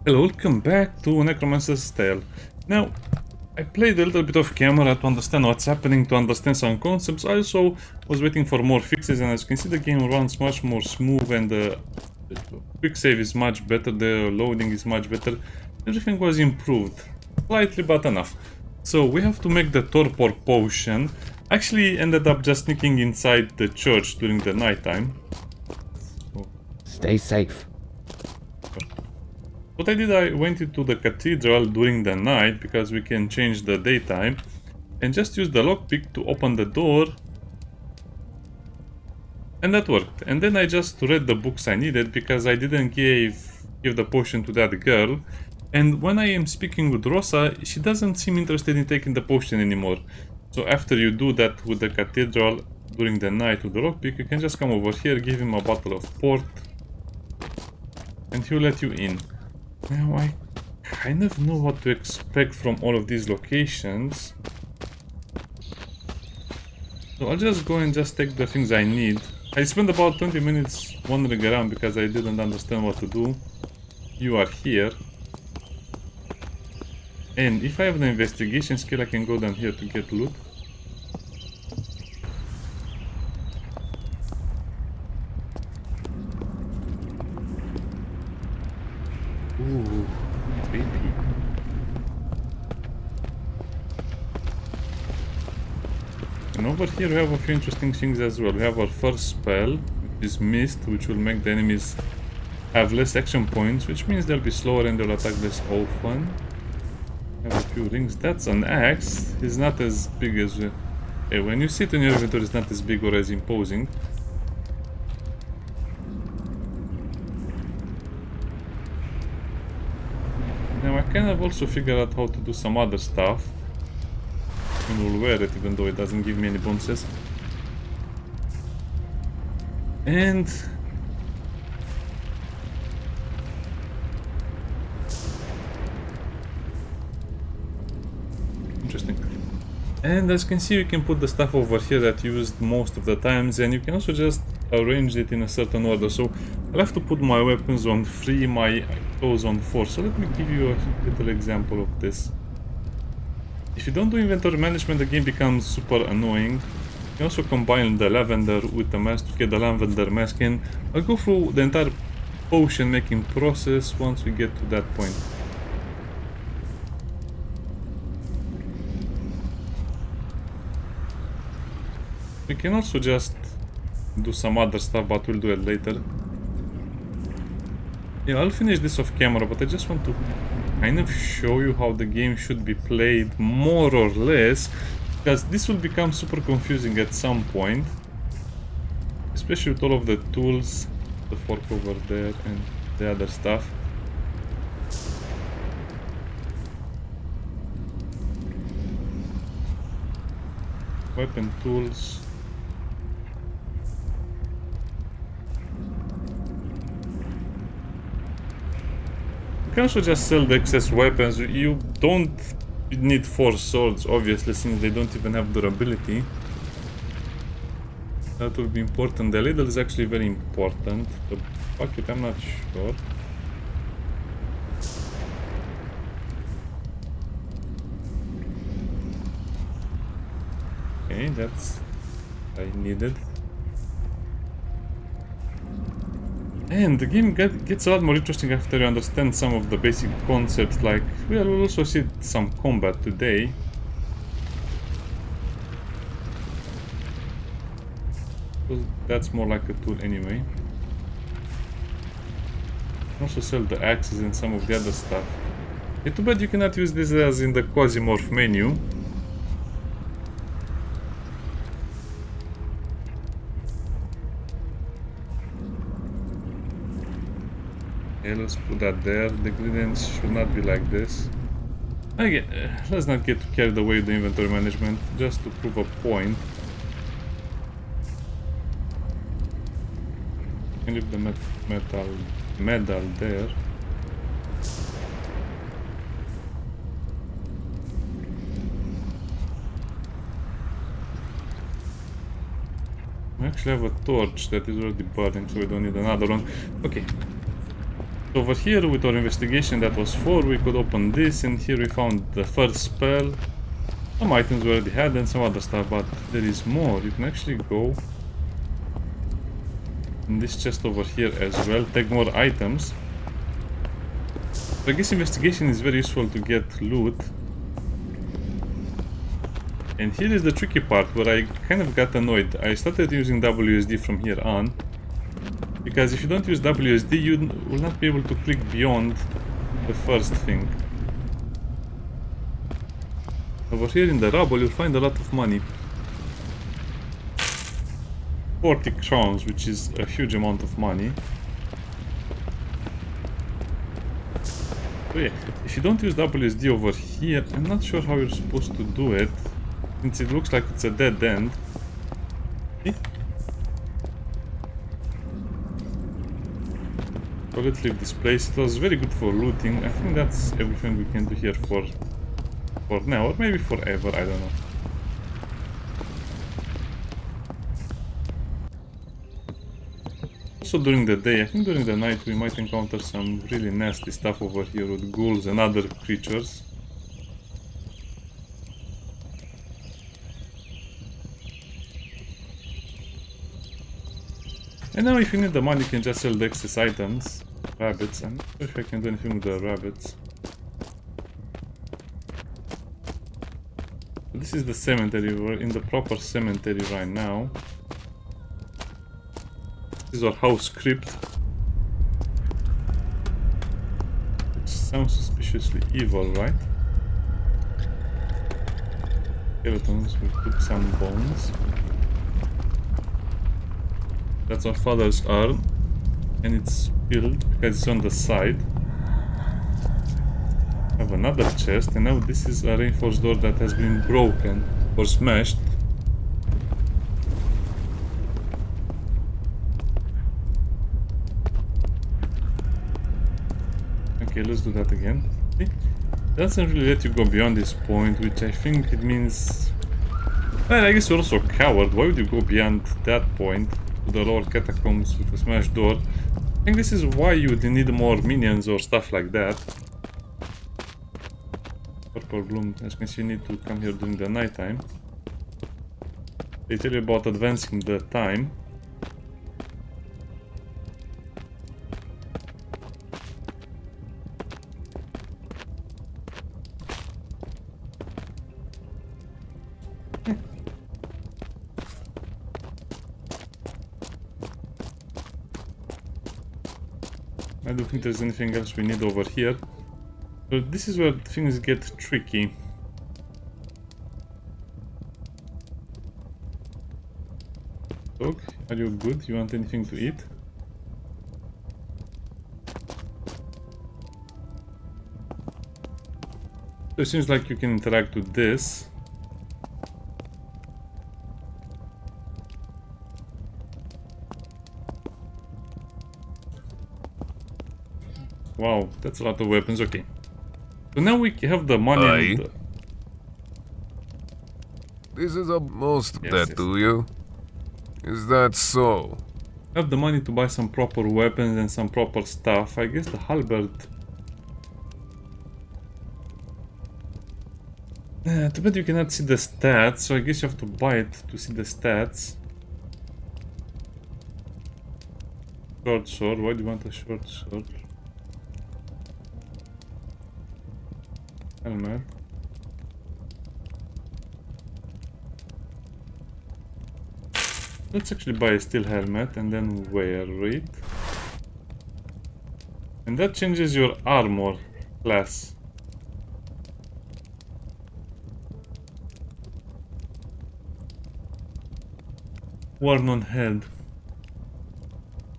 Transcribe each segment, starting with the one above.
Hello, welcome back to Necromancer Tale. Now, I played a little bit of camera to understand what's happening, to understand some concepts. I also was waiting for more fixes, and as you can see, the game runs much more smooth, and the quick save is much better, the loading is much better. Everything was improved, slightly but enough. So we have to make the Torpor potion. Actually ended up just sneaking inside the church during the nighttime. Stay safe. What I did, I went into the cathedral during the night because we can change the daytime and just use the lockpick to open the door, and that worked. And then I just read the books I needed because I didn't give the potion to that girl, and when I am speaking with Rosa, she doesn't seem interested in taking the potion anymore. So after you do that with the cathedral during the night with the lockpick, you can just come over here, give him a bottle of port, and he'll let you in. Now I kind of know what to expect from all of these locations. So I'll just go and just take the things I need. I spent about 20 minutes wandering around because I didn't understand what to do. You are here. And if I have the investigation skill, I can go down here to get loot. Ooh, baby. And over here we have a few interesting things as well. We have our first spell, which is Mist, which will make the enemies have less action points, which means they'll be slower and they'll attack less often. We have a few rings. That's an axe. It's not as big as... when you sit in your inventory, it's not as big or as imposing. Now I kind of also figured out how to do some other stuff. And we'll wear it even though it doesn't give me any bonuses. And... interesting. And as you can see, you can put the stuff over here that you used most of the times, and you can also just arrange it in a certain order. So I'll have to put my weapons on 3, my clothes on 4. So let me give you a little example of this. If you don't do inventory management, the game becomes super annoying. You can also combine the lavender with the mask to get the lavender mask, and I'll go through the entire potion making process once we get to that point. We can also just do some other stuff, but we'll do it later. Yeah, I'll finish this off camera, but I just want to kind of show you how the game should be played, more or less, because this will become super confusing at some point, especially with all of the tools, the fork over there and the other stuff. Weapon tools. You can also just sell the excess weapons. You don't need 4 swords, obviously, since they don't even have durability. That will be important. The ladle is actually very important. The bucket, I'm not sure. Okay, that's what I needed. And the game gets a lot more interesting after you understand some of the basic concepts, like, well, we'll also see some combat today. Well, that's more like a tool anyway. You can also sell the axes and some of the other stuff. It's too bad you cannot use this as in the Quasimorph menu. Okay, let's put that there. The ingredients should not be like this. Again, let's not get too carried away with the inventory management, just to prove a point. Can leave the medal there. We actually have a torch that is already burning, so we don't need another one. Okay. Over here with our investigation that was 4, we could open this, and here we found the first spell. Some items we already had and some other stuff, but there is more. You can actually go in this chest over here as well, take more items. So I guess investigation is very useful to get loot. And here is the tricky part where I kind of got annoyed. I started using WSD from here on, because if you don't use WSD, you will not be able to click beyond the first thing. Over here in the rubble, you'll find a lot of money. 40 crowns, which is a huge amount of money. So yeah, if you don't use WSD over here, I'm not sure how you're supposed to do it, since it looks like it's a dead end. Okay. So let's leave this place. It was very good for looting. I think that's everything we can do here for now, or maybe forever, I don't know. Also during the day, I think during the night we might encounter some really nasty stuff over here with ghouls and other creatures. And now if you need the money, you can just sell the excess items. Rabbits. I'm not sure if I can do anything with the rabbits. This is the cemetery. We're in the proper cemetery right now. This is our house Crypt. Which sounds suspiciously evil, right? Skeletons, we put some bones. That's our father's urn, and it's built because it's on the side. I have another chest, and now this is a reinforced door that has been broken or smashed. Okay, let's do that again. See? It doesn't really let you go beyond this point, which I think it means... Well, I guess you're also a coward. Why would you go beyond that point to the lower catacombs with a smashed door? I think this is why you would need more minions or stuff like that. Purple bloom, as you can see, you need to come here during the night time. They tell you about advancing the time. I don't think there's anything else we need over here. So this is where things get tricky. Dog, are you good? You want anything to eat? So it seems like you can interact with this. Wow, that's a lot of weapons. Okay. So now we have the money. And the... This is most Yes, that, yes. do you? Is that so? Have the money to buy some proper weapons and some proper stuff. I guess the halberd. Too bad you cannot see the stats, so I guess you have to buy it to see the stats. Short sword. Why do you want a short sword? Helmet. Let's actually buy a steel helmet and then wear it. And that changes your armor class. Worn on head.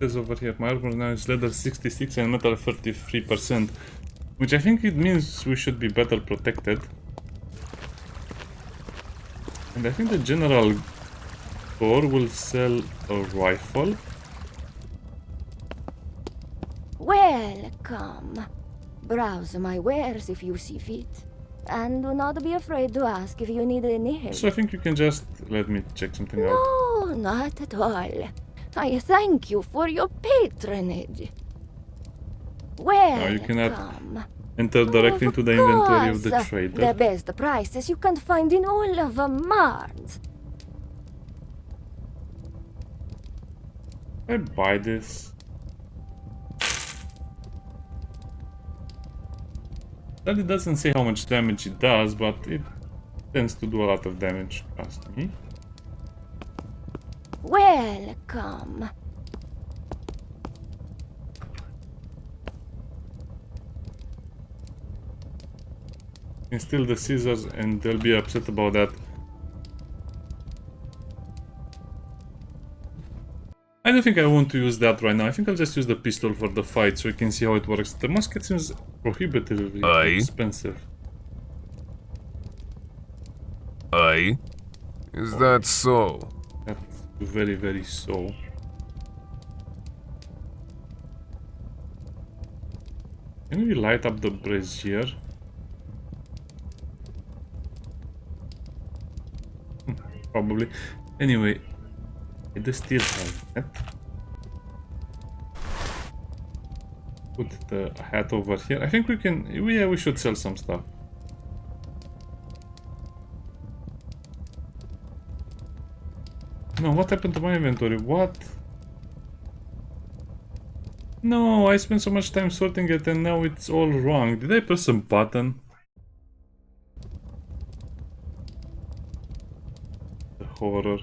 It says over here, my armor now is leather 66 and metal 33%. Which I think it means we should be better protected. And I think the general store will sell a rifle. Welcome. Browse my wares if you see fit. And do not be afraid to ask if you need any help. So I think you can just let me check something out. No, not at all. I thank you for your patronage. you cannot Welcome. enter directly into the inventory of the course, trader. The best prices you can find in all of Mars. I buy this. That it doesn't say how much damage it does, but it tends to do a lot of damage, trust me. Welcome. You can steal the scissors and they'll be upset about that. I don't think I want to use that right now. I think I'll just use the pistol for the fight so you can see how it works. The musket seems prohibitively expensive. Aye. Is that so? That's very, very so. Can we light up the brazier? Probably. Anyway, I do still have that. Put the hat over here. I think we can. Yeah, we should sell some stuff. No, what happened to my inventory? What? No, I spent so much time sorting it and now it's all wrong. Did I press a button? The horror.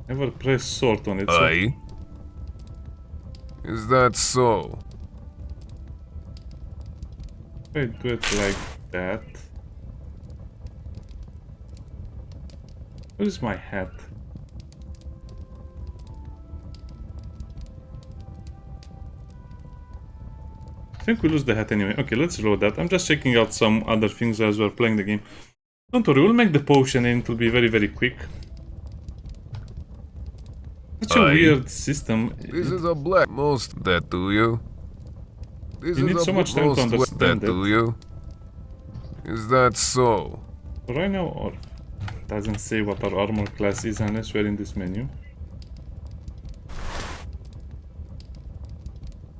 Never press sort on it. So Aye. Is that so? if I do it like that. Where is my hat? I think we lose the hat anyway. Okay, let's reload that. I'm just checking out some other things as we're playing the game. Don't worry, we'll make the potion and it will be very, very quick. Such a weird system. This is a black most that do you? This You is need a so much time to most understand that do it. you? Is that so? Right now, or doesn't say what our armor class is unless we're in this menu.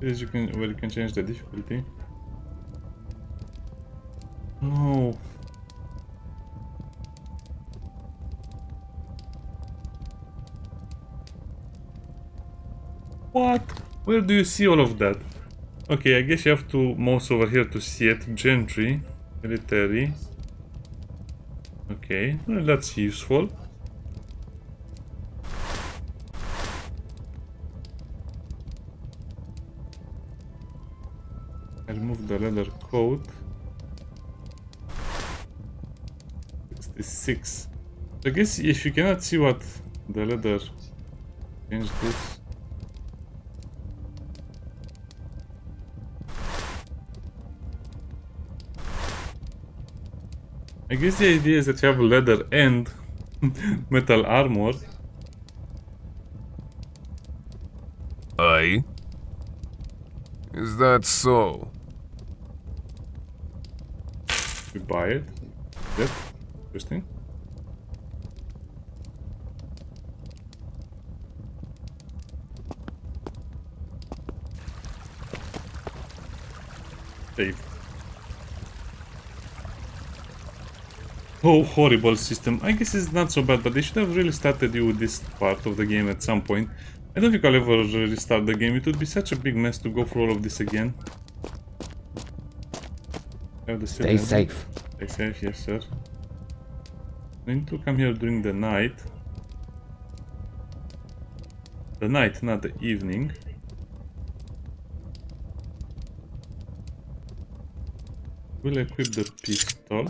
As you can, where you can change the difficulty. No. What? Where do you see all of that? Okay, I guess you have to mouse over here to see it. Gentry, military. Okay, well, that's useful. I remove the leather coat. 66. I guess if you cannot see what the leather, change this. I guess the idea is that you have leather and metal armor. Aye. Is that so? You buy it. Yep. Interesting. Save. Oh, horrible system. I guess it's not so bad, but they should have really started you with this part of the game at some point. I don't think I'll ever restart the game. It would be such a big mess to go through all of this again. Stay safe. Stay safe, yes sir. I need to come here during the night. The night, not the evening. We'll equip the pistol.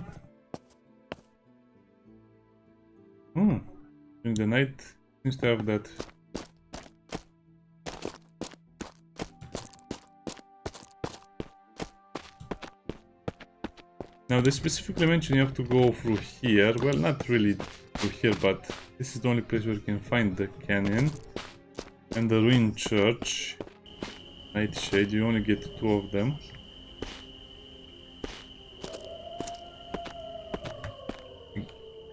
Hmm. During the night, seems to have that. Now they specifically mention you have to go through here. Well, not really through here, but this is the only place where you can find the canyon. And the ruined church. Nightshade, you only get 2 of them.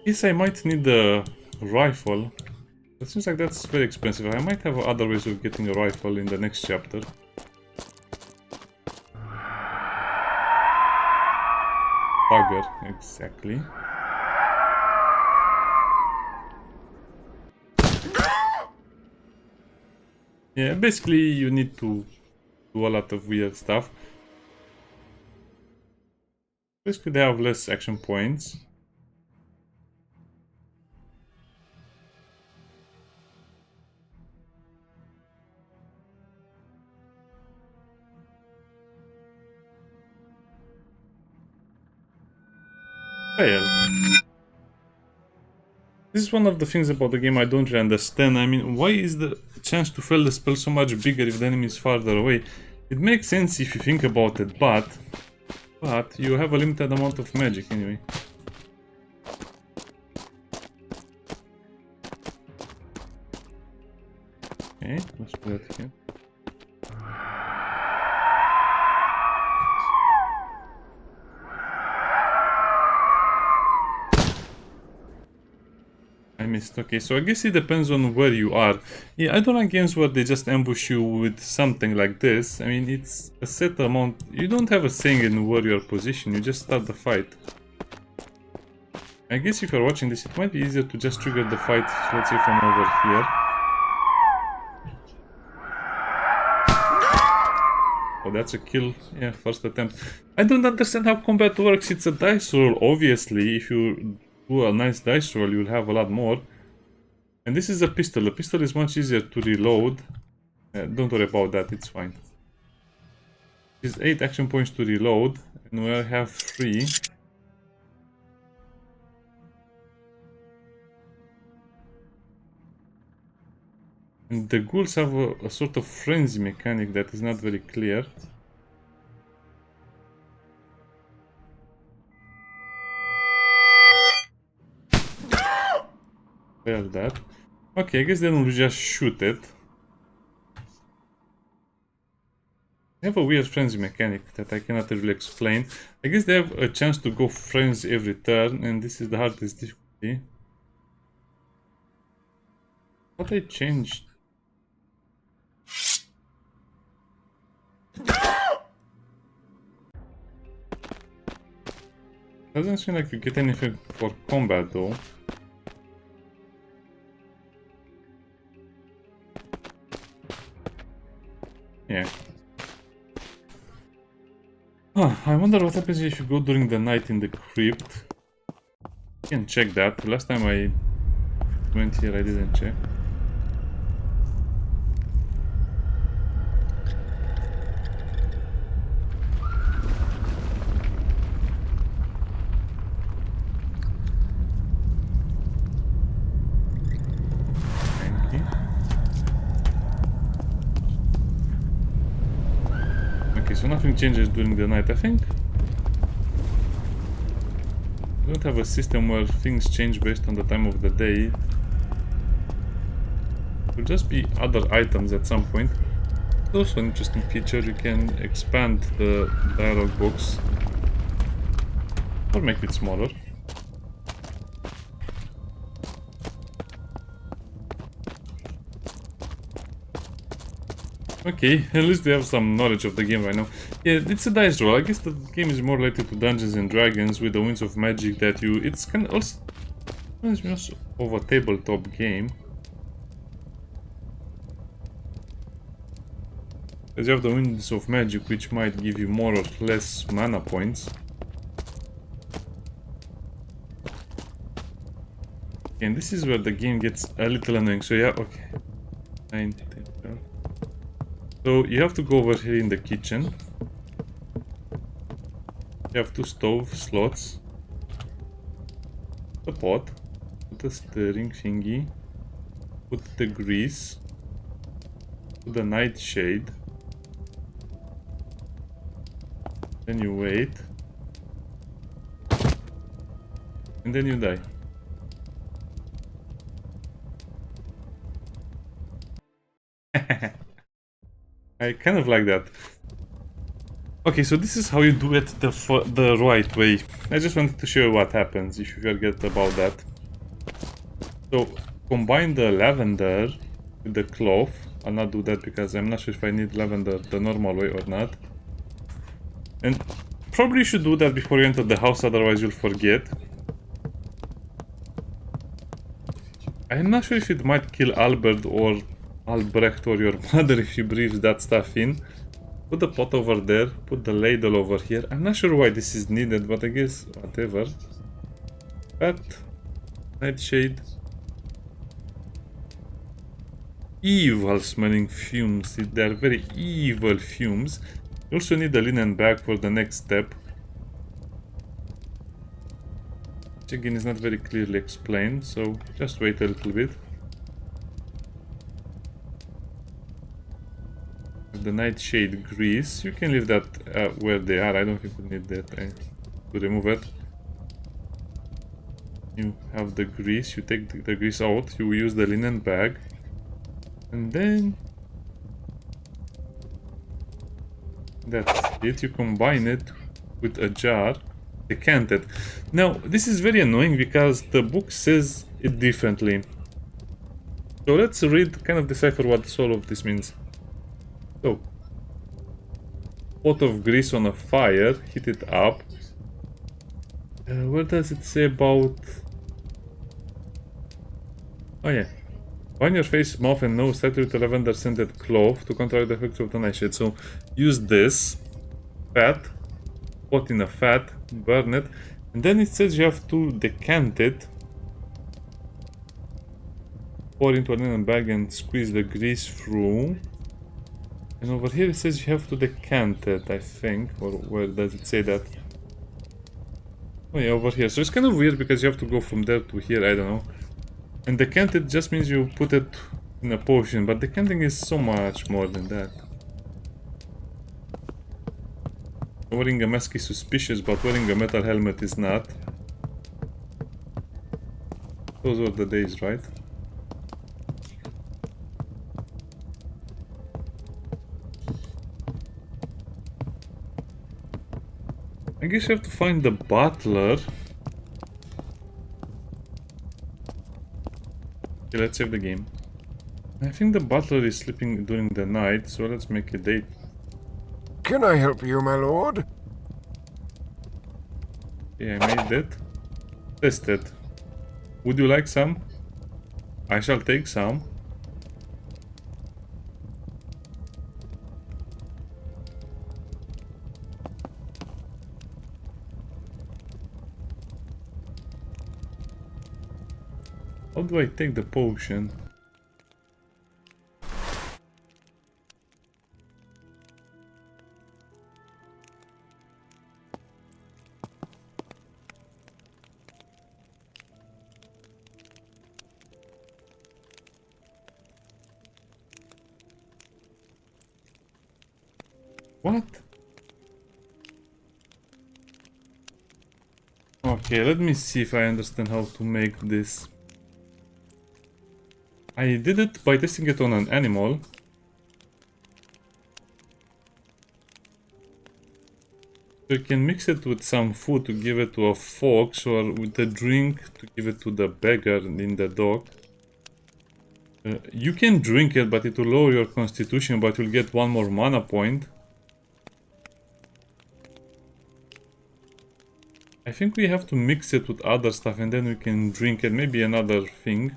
Yes, I might need the rifle. It seems like that's very expensive. I might have other ways of getting a rifle in the next chapter. Bugger, exactly. Yeah, basically you need to do a lot of weird stuff. Basically they have less action points. Fail. This is one of the things about the game I don't really understand. I mean, why is the chance to fail the spell so much bigger if the enemy is farther away? It makes sense if you think about it, but you have a limited amount of magic anyway. Okay, let's put that here. I missed. Okay, so I guess it depends on where you are. Yeah, I don't like games where they just ambush you with something like this. I mean, it's a set amount. You don't have a saying in where you're positioned, you just start the fight. I guess if you're watching this, it might be easier to just trigger the fight, let's say from over here. Oh, that's a kill. Yeah, first attempt. I don't understand how combat works. It's a dice roll, obviously. If you do a nice dice roll, you'll have a lot more. And this is a pistol. A pistol is much easier to reload. Don't worry about that, it's fine. There's 8 action points to reload, and we have 3. And the ghouls have a sort of frenzy mechanic that is not very clear. Failed that. Okay, I guess then we'll just shoot it. They have a weird frenzy mechanic that I cannot really explain. I guess they have a chance to go frenzy every turn, and this is the hardest difficulty. What I changed? Doesn't seem like you get anything for combat though. Yeah. Huh, I wonder what happens if you go during the night in the crypt. You can check that. Last time I went here I didn't check. So nothing changes during the night, I think. We don't have a system where things change based on the time of the day. It will just be other items at some point. It's also an interesting feature. You can expand the dialogue box or make it smaller. Okay, at least they have some knowledge of the game right now. Yeah, it's a dice roll. I guess the game is more related to Dungeons and Dragons with the Winds of Magic that you... It's kind of also reminds me also of a tabletop game. Because you have the Winds of Magic, which might give you more or less mana points. Okay, and this is where the game gets a little annoying. So yeah, okay. 9, 10, 12. So you have to go over here in the kitchen. You have 2 stove slots. The pot. Put the stirring thingy. Put the grease. Put the nightshade. Then you wait. And then you die. I kind of like that. Okay, so this is how you do it the right way. I just wanted to show you what happens if you forget about that. So, combine the lavender with the clove. I'll not do that because I'm not sure if I need lavender the normal way or not. And probably you should do that before you enter the house, otherwise you'll forget. I'm not sure if it might kill Albert or Albrecht or your mother if you breathe that stuff in. Put the pot over there, put the ladle over here. I'm not sure why this is needed, but I guess whatever. That nightshade. Evil smelling fumes. They are very evil fumes. You also need a linen bag for the next step. Which again is not very clearly explained, so just wait a little bit. The nightshade grease, you can leave that where they are. I don't think we need that to remove it. You have the grease, you take the grease out, you use the linen bag, and then that's it. You combine it with a jar, decant it. Now this is very annoying because the book says it differently. So let's read, kind of decipher what all of this means. So, pot of grease on a fire, heat it up. Where does it say about... Oh yeah. Bind your face, mouth and nose tightly with a lavender scented clove to counteract the effects of the nightshade. So, use this fat, pot in a fat, burn it, and then it says you have to decant it. Pour into a linen bag and squeeze the grease through. And over here it says you have to decant it, I think. Or where does it say that? Oh yeah, over here. So it's kind of weird because you have to go from there to here, I don't know. And decant it just means you put it in a potion, but decanting is so much more than that. Wearing a mask is suspicious, but wearing a metal helmet is not. Those were the days, right? I guess you have to find the butler. Okay, let's save the game. I think the butler is sleeping during the night, so let's make a date. Can I help you, my lord? Okay, I made it. Test it. Would you like some? I shall take some. How do I take the potion? What? Okay, let me see if I understand how to make this. I did it by testing it on an animal. So you can mix it with some food to give it to a fox, or with a drink to give it to the beggar in the dock. You can drink it, but it will lower your constitution, but you'll get one more mana point. I think we have to mix it with other stuff and then we can drink it, maybe another thing.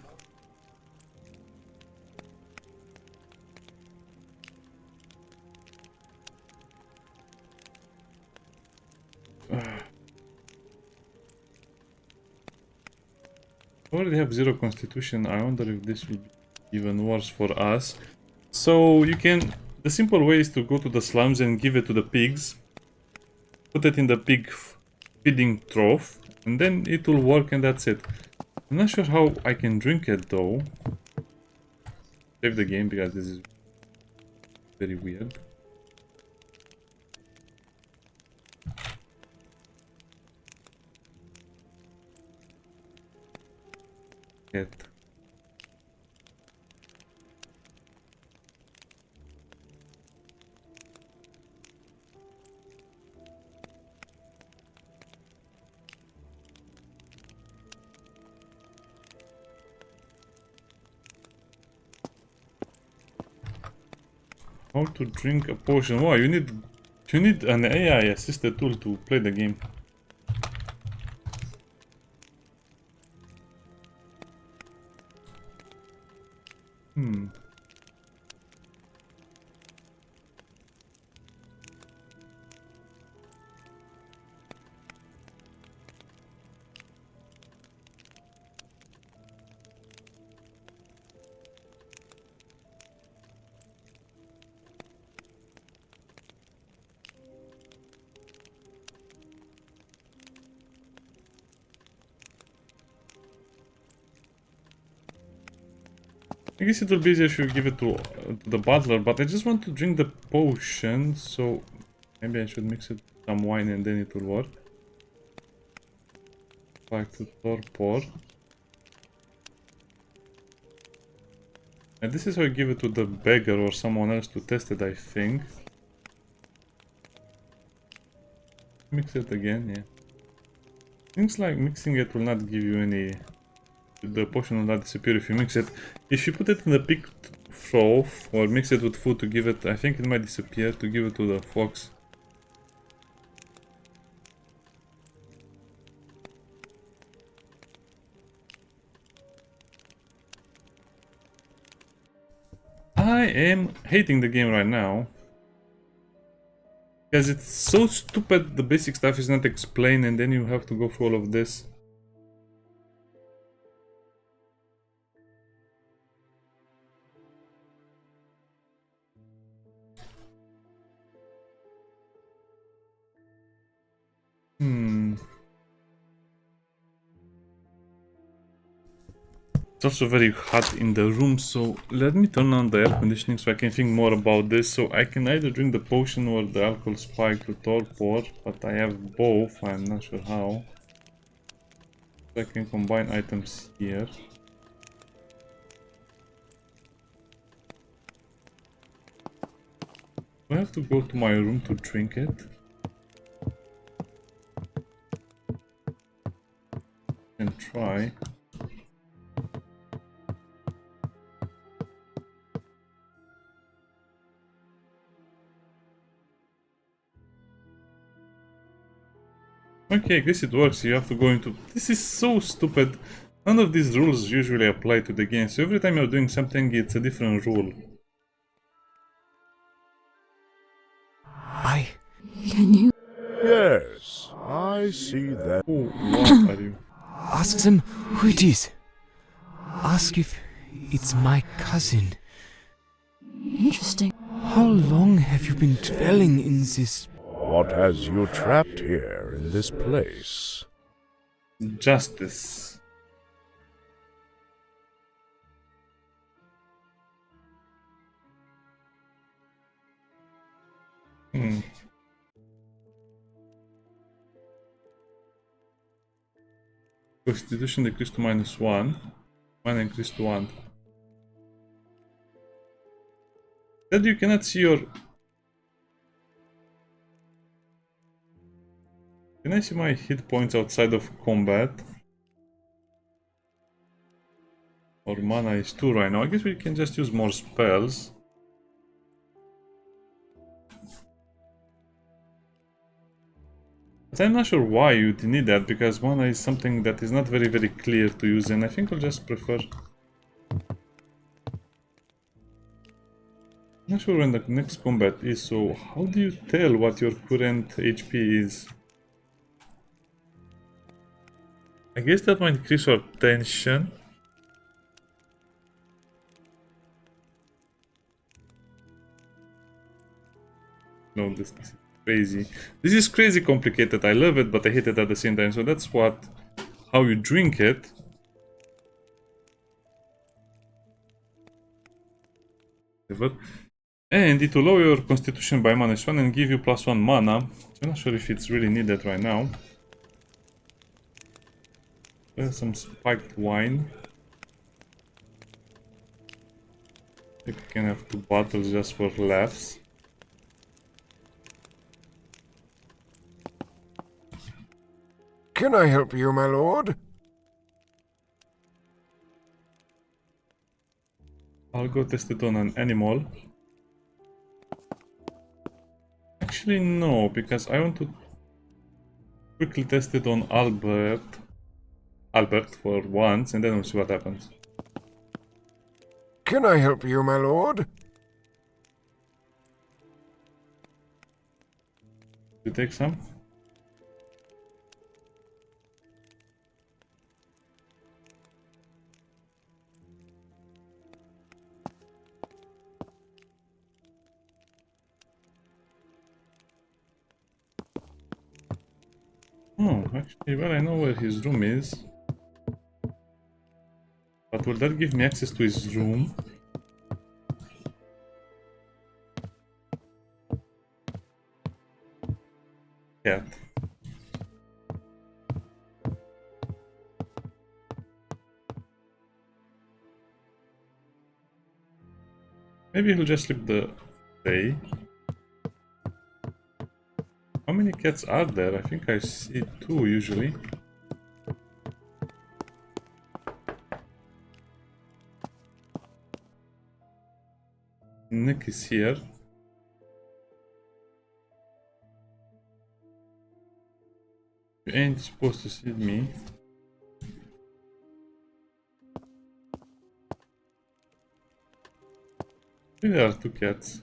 I already have 0 constitution. I wonder if this will be even worse for us. So you can... The simple way is to go to the slums and give it to the pigs. Put it in the pig feeding trough. And then it will work and that's it. I'm not sure how I can drink it though. Save the game because this is very weird. Cat. How to drink a potion? Wow, you need an AI assisted tool to play the game. I guess it will be easier if you give it to the butler, but I just want to drink the potion, so maybe I should mix it with some wine and then it will work. Back to torpor. And this is how you give it to the beggar or someone else to test it, I think. Mix it again, yeah. Things like mixing it will not give you any... The potion will not disappear if you mix it. If you put it in the pig trough or mix it with food to give it, I think it might disappear to give it to the fox. I am hating the game right now. Because it's so stupid, the basic stuff is not explained and then you have to go through all of this. It's also very hot in the room, so let me turn on the air conditioning so I can think more about this. So I can either drink the potion or the alcohol spike to torpor, but I have both, I'm not sure how. So I can combine items here. I have to go to my room to drink it. And try. Okay, I guess it works. You have to go into... This is so stupid. None of these rules usually apply to the game, so every time you're doing something, it's a different rule. Can you Yes, I see that. Oh, what are you? ask them who it is? Ask if it's my cousin. Interesting. How long have you been dwelling in this? What has you trapped here in this place? Justice. Constitution decreased to -1. Mine increased to 1. That you cannot see your... Can I see my hit points outside of combat? Or mana is 2 right now. I guess we can just use more spells. But I'm not sure why you'd need that, because mana is something that is not very clear to use, and I think I'll just prefer... I'm not sure when the next combat is, so how do you tell what your current HP is? I guess that might increase our tension. No, this is crazy. This is crazy complicated. I love it, but I hate it at the same time. So that's how you drink it. And it will lower your constitution by -1 and give you +1 mana. I'm not sure if it's really needed right now. There's some spiked wine. We can have 2 bottles just for laughs. Can I help you, my lord? I'll go test it on an animal. Actually, no, because I want to quickly test it on Albert for once, and then we'll see what happens. Can I help you, my lord? You take some? Oh, actually, well, I know where his room is. But will that give me access to his room? Cat. Maybe he'll just sleep the day. How many cats are there? I think I see 2 usually. Nick is here. You ain't supposed to see me. There are 2 cats.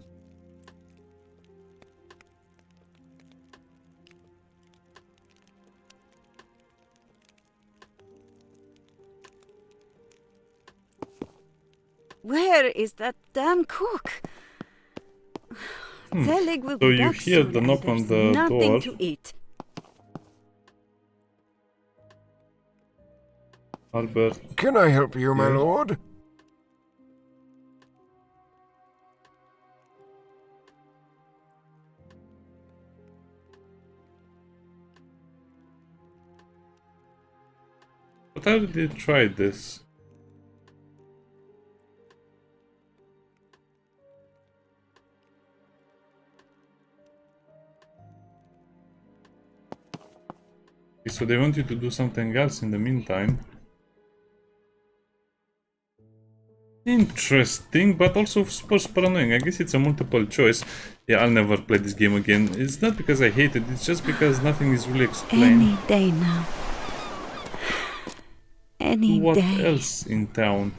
Where is that damn cook? Zelig will So be you back hear soon the and knock on there's the nothing door. to eat. Albert. Can I help you, my Yeah. lord? But I already tried this. Okay, so they want you to do something else in the meantime. Interesting, but also super annoying. I guess it's a multiple choice. Yeah, I'll never play this game again. It's not because I hate it, it's just because nothing is really explained. Any day now. Any What day. else in town?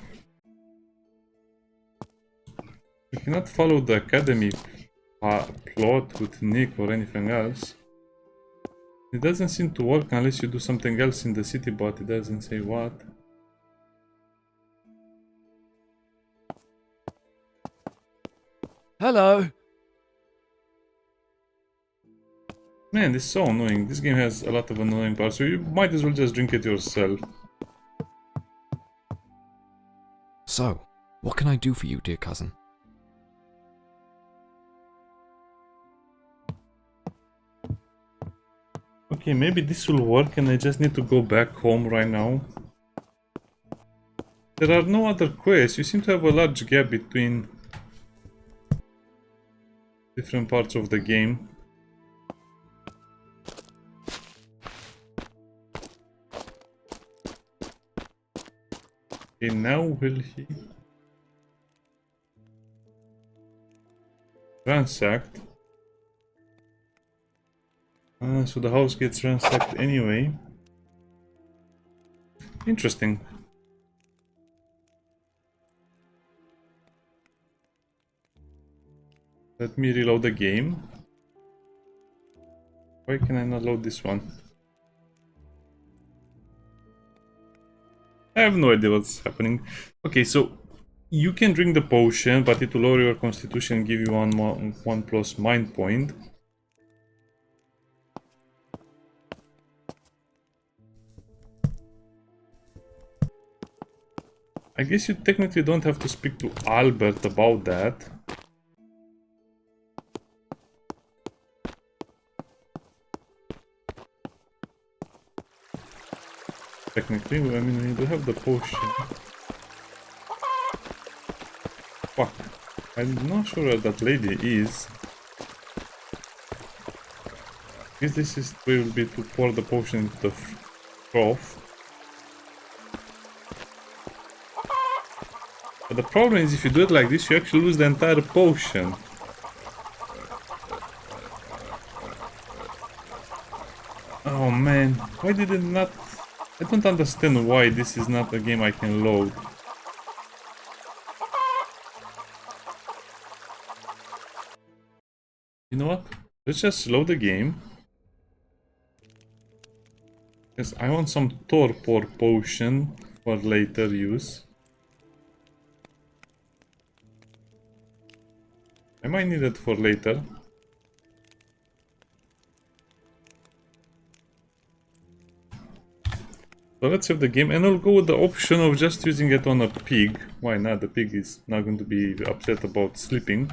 We cannot follow the academy plot with Nick or anything else. It doesn't seem to work unless you do something else in the city, but it doesn't say what. Hello. Man, this is so annoying. This game has a lot of annoying parts, so you might as well just drink it yourself. So, what can I do for you, dear cousin? Okay, maybe this will work and I just need to go back home right now. There are no other quests. You seem to have a large gap between different parts of the game. Okay, now will he ransacked? So the house gets ransacked anyway. Interesting. Let me reload the game. Why can I not load this one? I have no idea what's happening. Okay, so you can drink the potion, but it will lower your constitution and give you one plus mind point. I guess you technically don't have to speak to Albert about that. Technically, I mean, we do have the potion. Fuck. I'm not sure where that lady is. I guess this is will be to pour the potion into the trough. But the problem is, if you do it like this, you actually lose the entire potion. Oh man, why did it not... I don't understand why this is not a game I can load. You know what? Let's just load the game. Yes, I want some torpor potion for later use. I might need it for later. So let's save the game, and I'll go with the option of just using it on a pig. Why not? The pig is not going to be upset about sleeping.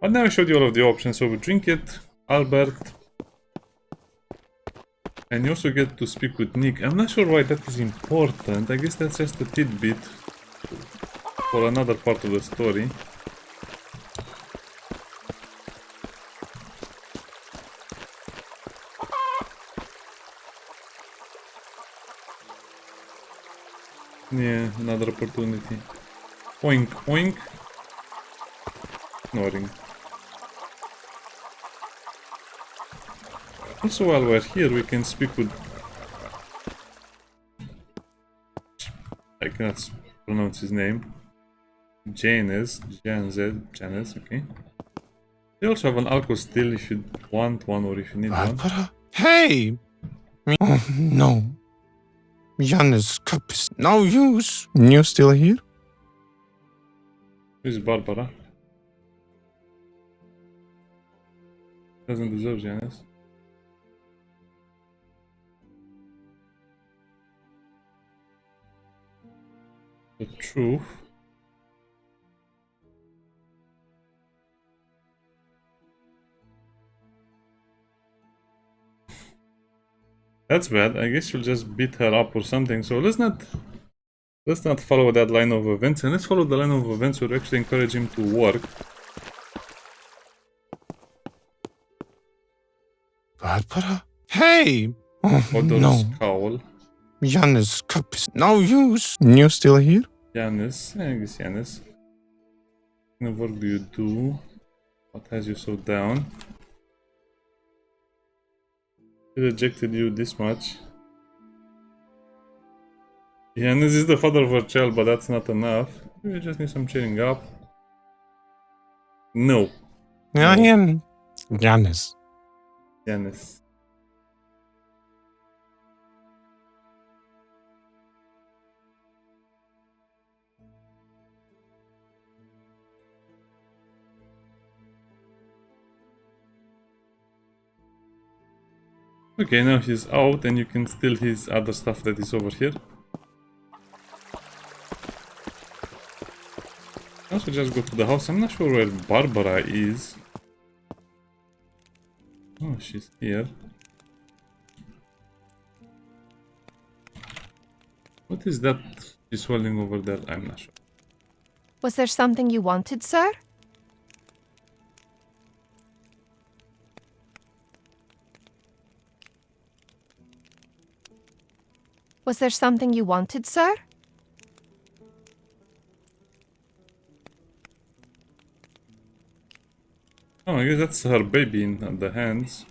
But now I showed you all of the options, so we drink it, Albert. And you also get to speak with Nick. I'm not sure why that is important. I guess that's just a tidbit for another part of the story. Yeah, another opportunity. Oink, oink. Snoring. Also, while we're here, we can speak with... I cannot pronounce his name. Janus, okay. They also have an alcohol still if you want one or if you need one. Hey! Oh, no. Janus' cup is no use. You still here? Who's Barbara? Doesn't deserve Janus. The truth. That's bad. I guess you'll just beat her up or something. So let's not follow that line of events, and let's follow the line of events where we actually encourage him to work. Barbara? Hey! Oh, Odor's no. cowl. Janus' cup is no use. You still here? Janus. I guess Janus. What kind of work do you do? What has you so down? He rejected you this much. Janus is the father of our child, but that's not enough. We just need some cheering up. No. I am Janus. Janus. Okay, now he's out and you can steal his other stuff that is over here. Also just go to the house. I'm not sure where Barbara is. Oh, she's here. What is that she's holding over there? I'm not sure. Was there something you wanted, sir? Was there something you wanted, sir? Oh, I guess that's her baby in the hands.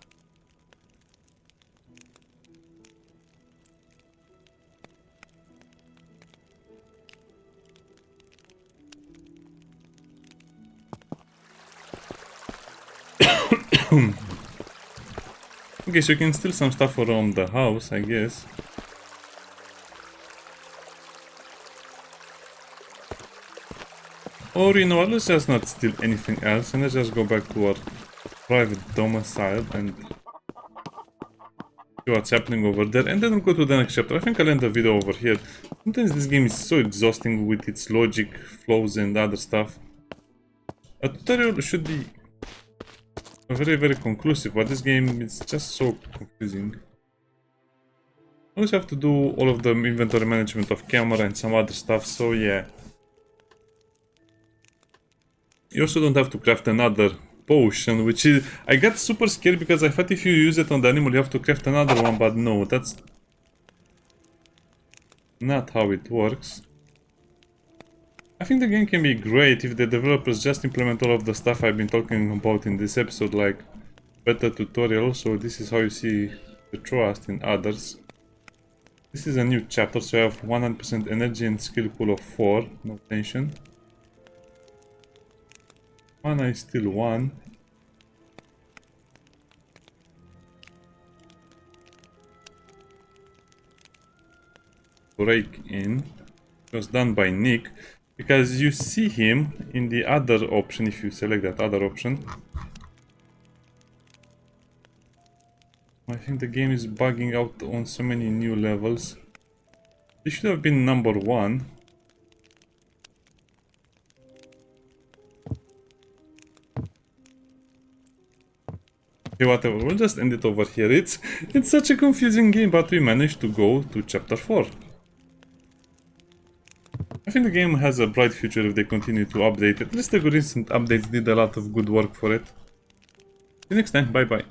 Okay, so you can steal some stuff around the house, I guess. Or you know what, let's just not steal anything else and let's just go back to our private domicile and see what's happening over there, and then we'll go to the next chapter. I think I'll end the video over here. Sometimes this game is so exhausting with its logic, flows and other stuff. A tutorial should be very conclusive, but this game is just so confusing. I always have to do all of the inventory management of camera and some other stuff, so yeah. You also don't have to craft another potion, which is... I got super scared because I thought if you use it on the animal you have to craft another one, but no, that's not how it works. I think the game can be great if the developers just implement all of the stuff I've been talking about in this episode, like better tutorial. So this is how you see the trust in others. This is a new chapter, so I have 100% energy and skill pool of 4. No tension. Mana is still 1. Break in. It was done by Nick. Because you see him in the other option if you select that other option. I think the game is bugging out on so many new levels. This should have been number 1. Okay, whatever, we'll just end it over here. It's such a confusing game, but we managed to go to chapter 4. I think the game has a bright future if they continue to update it. At least the recent updates did a lot of good work for it. See you next time, bye bye.